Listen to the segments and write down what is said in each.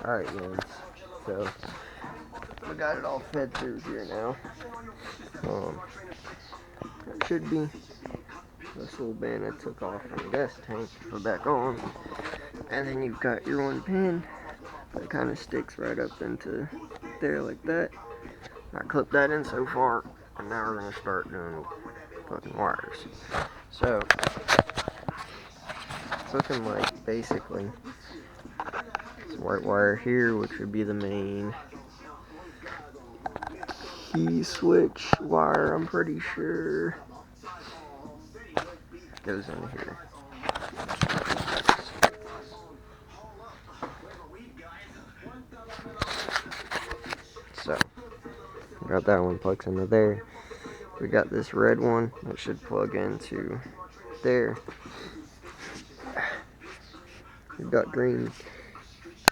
Alright, guys. So, we got it all fed through here now. It should be this little band I took off from the gas tank, put back on. And then you've got your one pin that kind of sticks right up into there like that. I clipped that in so far, and now we're going to start doing fucking wires. So, it's looking like basically this white wire here, which would be the main key switch wire, I'm pretty sure, goes in here. So, got that one plugs into there. We got this red one that should plug into there. We've got green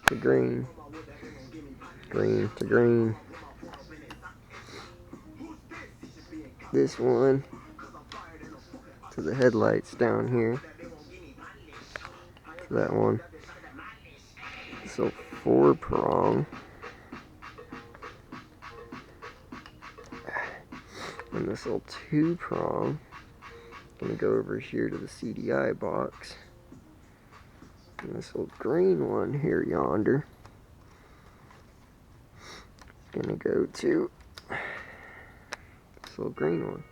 to green, green to green. This one to the headlights down here. To that one. So 4-prong. And this little 2-prong. Gonna go over here to the CDI box. And this little green one here yonder. Gonna go to this little green one.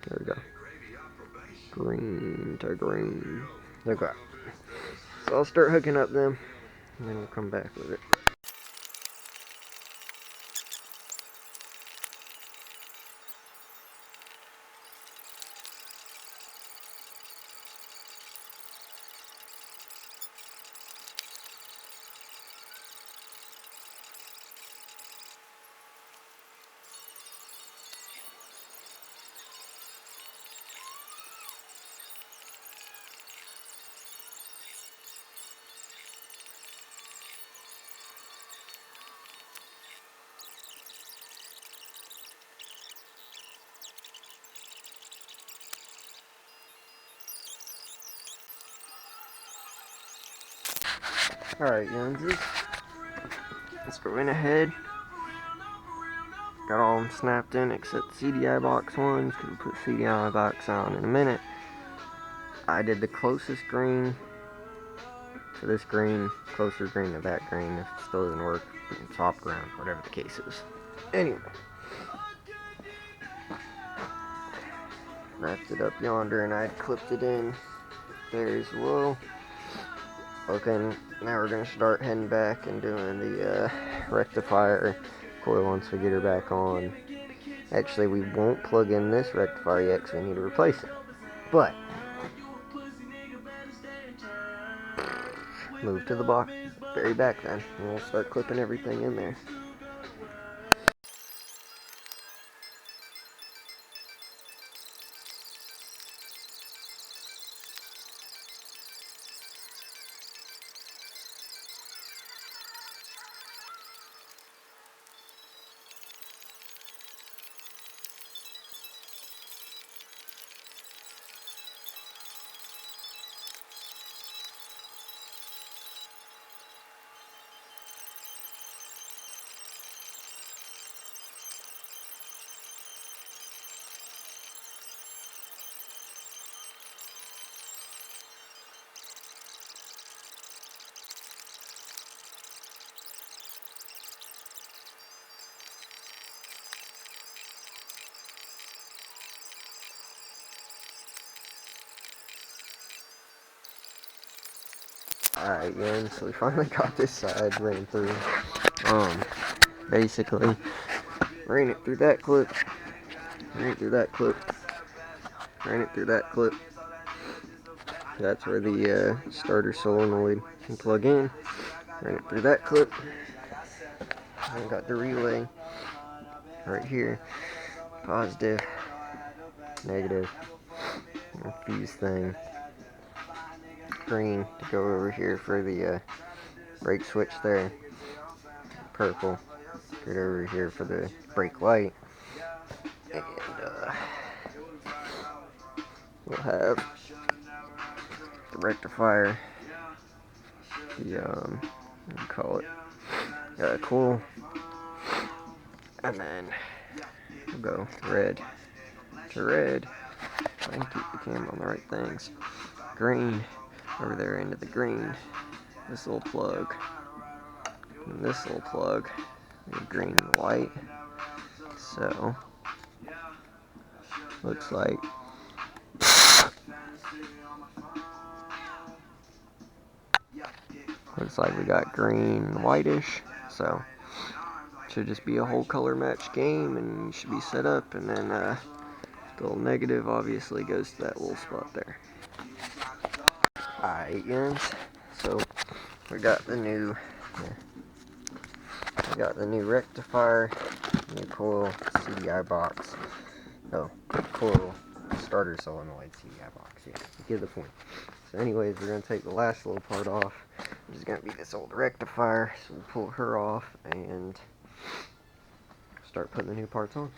There we go. Green to green. Okay. So I'll start hooking up them, and then we'll come back with it. Alright, Joneses. So we went ahead. Got all them snapped in except CDI box ones. We'll put CDI box on in a minute. I did the closest green to this green, closer green to that green. If it still doesn't work, we can swap around, whatever the case is. Anyway. Wrapped it up yonder and I clipped it in there as well. Okay, now we're going to start heading back and doing the rectifier coil once we get her back on. Actually, we won't plug in this rectifier yet because we need to replace it. But, move to the box, very back then, and we'll start clipping everything in there. Alright, again, so we finally got this side ran through. Basically, ran it through that clip, ran it through that clip, ran it through that clip. That's where the starter solenoid can plug in. Ran it through that clip. And got the relay right here. Positive, negative, and fuse thing. Green to go over here for the brake switch there. Purple, get over here for the brake light. And we'll have the rectifier what do you call it, coil, and then we'll go red to red. I can keep the camera on the right things. Green, over there into the green, this little plug, and this little plug, green and white. So, looks like we got green and whitish, so should just be a whole color match game, and you should be set up. And then the little negative obviously goes to that little spot there. Alright, guys, so we got the new rectifier, new coil, CDI box. Oh, coil, starter solenoid, CDI box. Yeah, you get the point. So anyways, we're going to take the last little part off, which is going to be this old rectifier. So we'll pull her off and start putting the new parts on.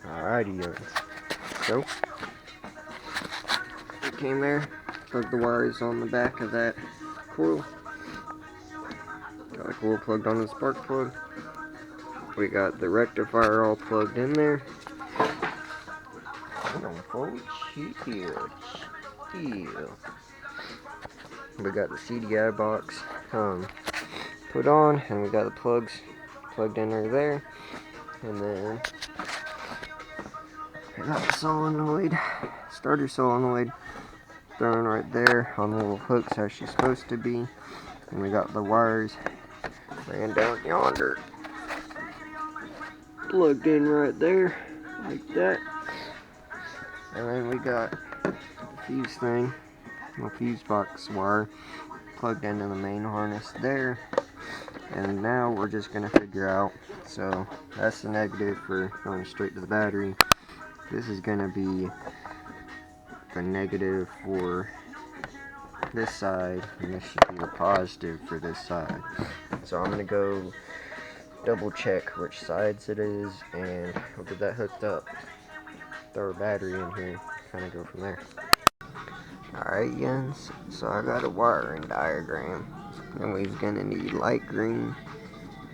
Alrighty, so it came there, plugged the wires on the back of that coil, got the coil plugged on the spark plug, we got the rectifier all plugged in there. Hold on, folks, here, we got the CDI box put on, and we got the plugs plugged in there, and then I got the solenoid, starter solenoid, thrown right there on the little hooks as she's supposed to be. And we got the wires ran down yonder, plugged in right there, like that. And then we got the fuse thing, the fuse box wire, plugged into the main harness there. And now we're just going to figure out, so that's the negative for going straight to the battery. This is going to be the negative for this side, and this should be the positive for this side. So I'm going to go double check which sides it is, and we'll get that hooked up, throw a battery in here, kind of go from there. Alright guys, so I got a wiring diagram, and we're going to need light green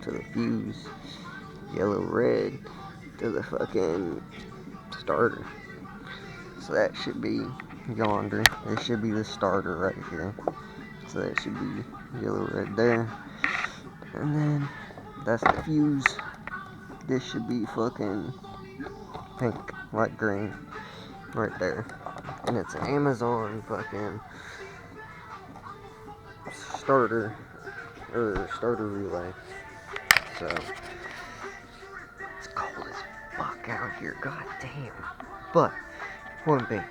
to the fuse, yellow red to the fucking starter. So that should be yonder. This should be the starter right here. So that should be yellow red there. And then that's the fuse. This should be fucking pink, light green right there. And it's an Amazon fucking starter relay. So it's cold as fuck out here, god damn. But one thing.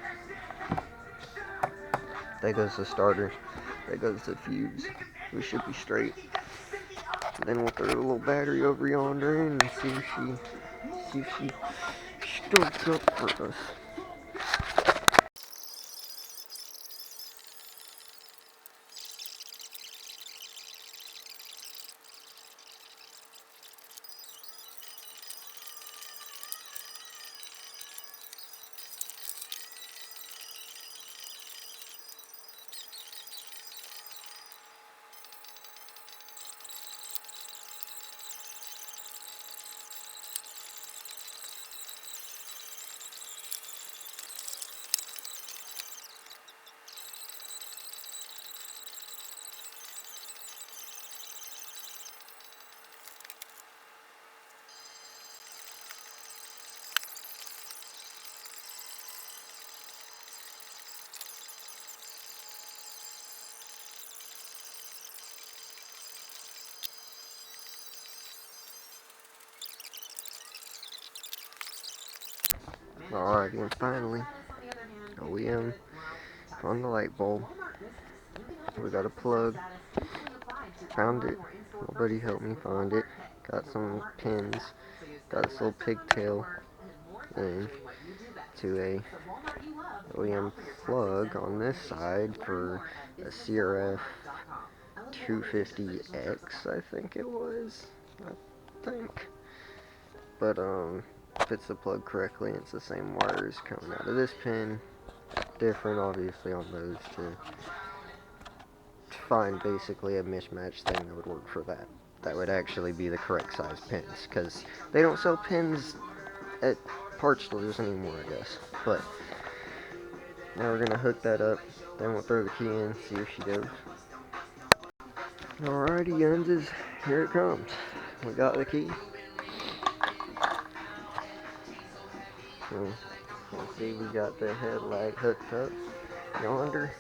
There goes the starter. There goes the fuse. We should be straight. Then we'll throw a little battery over yonder and see if she starts up for us. Alrighty, and finally, OEM on the light bulb. We got a plug. Found it. Nobody helped me find it. Got some pins. Got this little pigtail thing to a OEM plug on this side for a CRF250EX, I think it was. I think. But, fits the plug correctly. It's the same wires coming out of this pin. Different, obviously, on those to find basically a mismatch thing that would work for that. That would actually be the correct size pins, because they don't sell pins at parts stores anymore, I guess. But now we're gonna hook that up, then we'll throw the key in, see if she goes. Alrighty, Youngses, here it comes. We got the key. Let's see, we got the headlight hooked up yonder.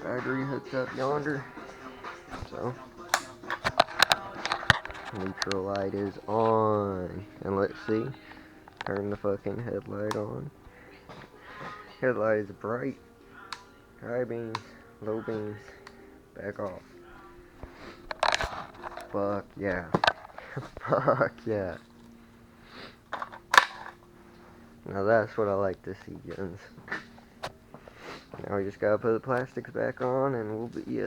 Battery hooked up yonder. So, neutral light is on. And let's see. Turn the fucking headlight on. Headlight is bright. High beams, low beams, back off. Fuck yeah. Fuck yeah. Now that's what I like to see, guns. Now we just gotta put the plastics back on and we'll be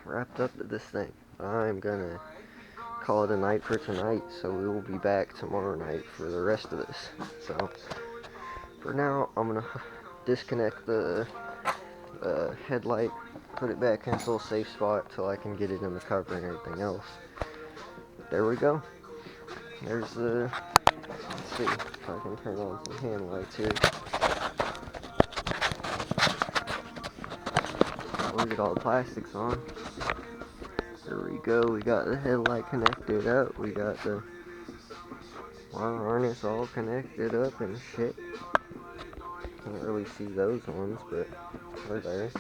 wrapped up to this thing. I'm gonna call it a night for tonight, so we will be back tomorrow night for the rest of this. So, for now, I'm gonna disconnect the headlight, put it back in its little safe spot till I can get it in the cover and everything else. There we go. There's the, let's see if I can turn on some hand lights here. We'll get all the plastics on. There we go, we got the headlight connected up, we got the wire harness all connected up and shit. Can't really see those ones, but they're there.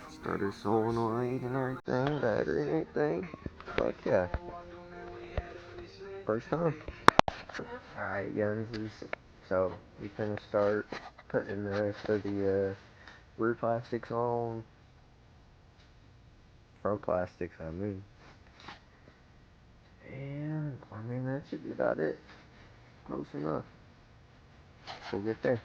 Starter solenoid and everything, battery and everything. Fuck yeah. First time. Alright, guys, so we finna start putting the rest of the rear plastics on. Pro plastics, I mean. And, I mean, that should be about it. Close enough. We'll get there.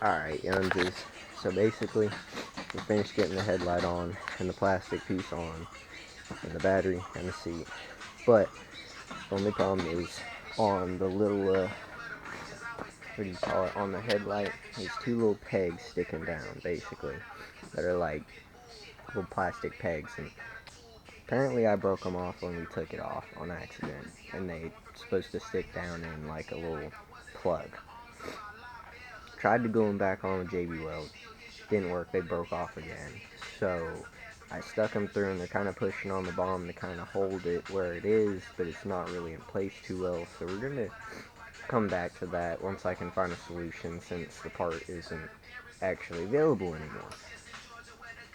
Alright, youngsters. So basically, we finished getting the headlight on, and the plastic piece on, and the battery, and the seat. But, the only problem is, on the little, what do you call it, on the headlight, there's two little pegs sticking down, basically, that are like little plastic pegs, and apparently I broke them off when we took it off on accident, and they're supposed to stick down in like a little plug. Tried to glue them back on with JB Weld, didn't work, they broke off again, so I stuck them through, and they're kind of pushing on the bomb to kind of hold it where it is, but it's not really in place too well, so we're going to come back to that once I can find a solution, since the part isn't actually available anymore.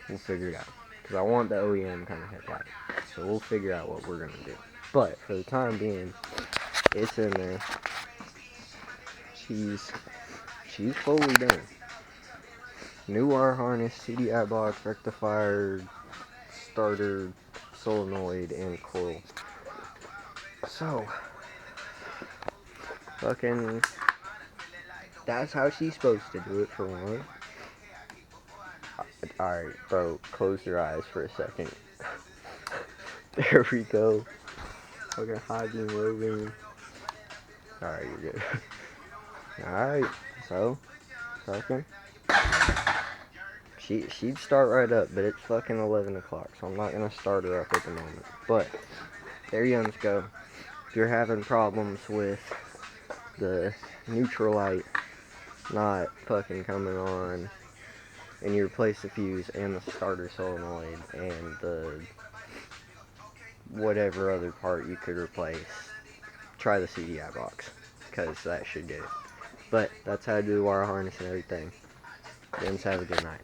We'll figure it out, because I want the OEM kind of headlight, so we'll figure out what we're going to do. But for the time being, it's in there. She's fully done. New wire harness, CDI Box, Rectifier, Starter Solenoid, and Coil. So, fucking, that's how she's supposed to do it, for one. Alright, bro, close your eyes for a second. There we go. Fucking high beam, low beam. Alright, you're good. Alright, so, fucking, she'd start right up, but it's fucking 11 o'clock, so I'm not gonna start her up at the moment. But, there you go. If you're having problems with the neutral light not fucking coming on, and you replace the fuse and the starter solenoid and the whatever other part you could replace, try the CDI box, because that should get it. But that's how to do the wire harness and everything. Gents, have a good night.